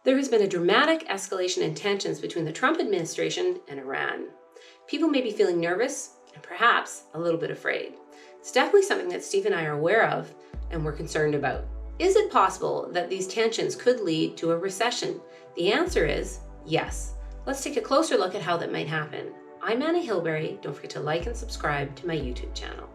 There has been a dramatic escalation in tensions between the Trump administration and Iran. People may be feeling nervous and perhaps a little bit afraid. It's definitely something that Steve and I are aware of and we're concerned about. Is it possible that these tensions could lead to a recession? The answer is yes. Let's take a closer look at how that might happen. I'm Hilberry. Don't forget to like and subscribe to my YouTube channel.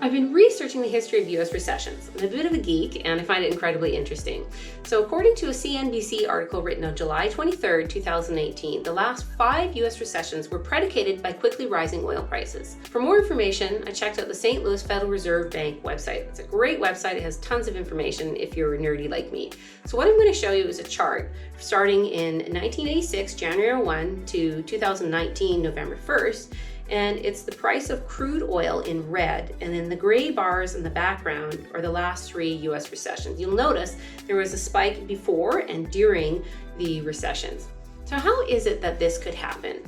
I've been researching the history of US recessions. I'm a bit of a geek and I find it incredibly interesting. So according to a CNBC article written on July 23, 2018, the last 5 US recessions were predicated by quickly rising oil prices. For more information, I checked out the St. Louis Federal Reserve Bank website. It's a great website. It has tons of information if you're nerdy like me. So what I'm going to show you is a chart starting in 1986, January 1 to 2019, November 1st. And it's the price of crude oil in red, and then the gray bars in the background are the last 3 US recessions. You'll notice there was a spike before and during the recessions. So how is it that this could happen?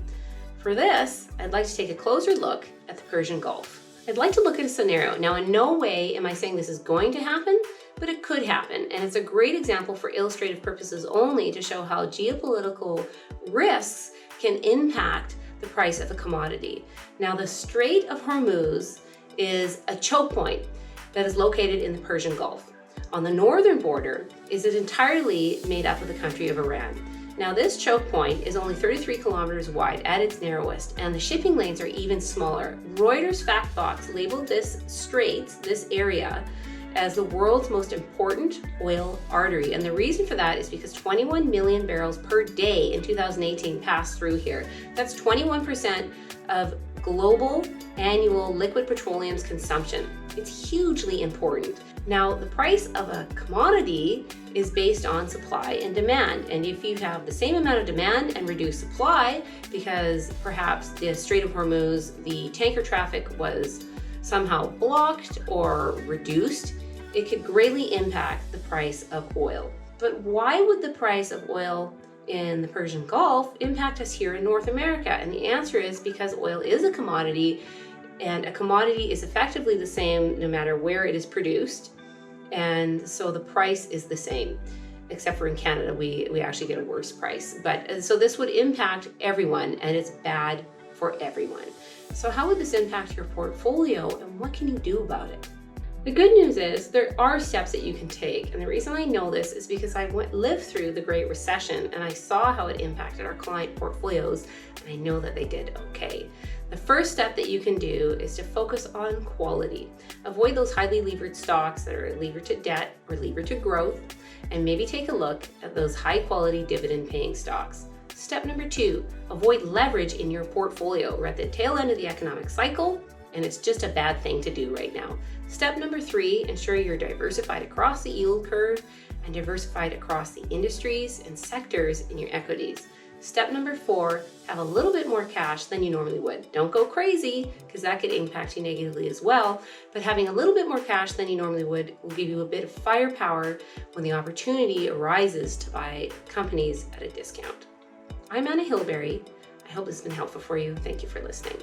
For this, I'd like to take a closer look at the Persian Gulf. I'd like to look at a scenario. Now, in no way am I saying this is going to happen, but it could happen. And it's a great example for illustrative purposes only to show how geopolitical risks can impact the price of a commodity. Now, the Strait of Hormuz is a choke point that is located in the Persian Gulf. On the northern border is it entirely made up of the country of Iran. Now, this choke point is only 33 kilometers wide at its narrowest, and the shipping lanes are even smaller. Reuters factbox labeled this strait, this area, as the world's most important oil artery. And the reason for that is because 21 million barrels per day in 2018 passed through here. That's 21% of global annual liquid petroleum's consumption. It's hugely important. Now, the price of a commodity is based on supply and demand. And if you have the same amount of demand and reduced supply, because perhaps the Strait of Hormuz, the tanker traffic was somehow blocked or reduced, it could greatly impact the price of oil. But why would the price of oil in the Persian Gulf impact us here in North America? And the answer is because oil is a commodity, and a commodity is effectively the same no matter where it is produced. And so the price is the same, except for in Canada, we actually get a worse price. But so this would impact everyone, and it's bad for everyone. So how would this impact your portfolio, and what can you do about it? The good news is there are steps that you can take, and the reason I know this is because I lived through the Great Recession and I saw how it impacted our client portfolios, and I know that they did okay. The first step that you can do is to focus on quality. Avoid those highly levered stocks that are levered to debt or levered to growth, and maybe take a look at those high quality dividend paying stocks. Step number 2, avoid leverage in your portfolio. We're at the tail end of the economic cycle, and it's just a bad thing to do right now. Step number 3, ensure you're diversified across the yield curve and diversified across the industries and sectors in your equities. Step number 4, have a little bit more cash than you normally would. Don't go crazy, because that could impact you negatively as well, but having a little bit more cash than you normally would will give you a bit of firepower when the opportunity arises to buy companies at a discount. I'm Hilberry. I hope this has been helpful for you. Thank you for listening.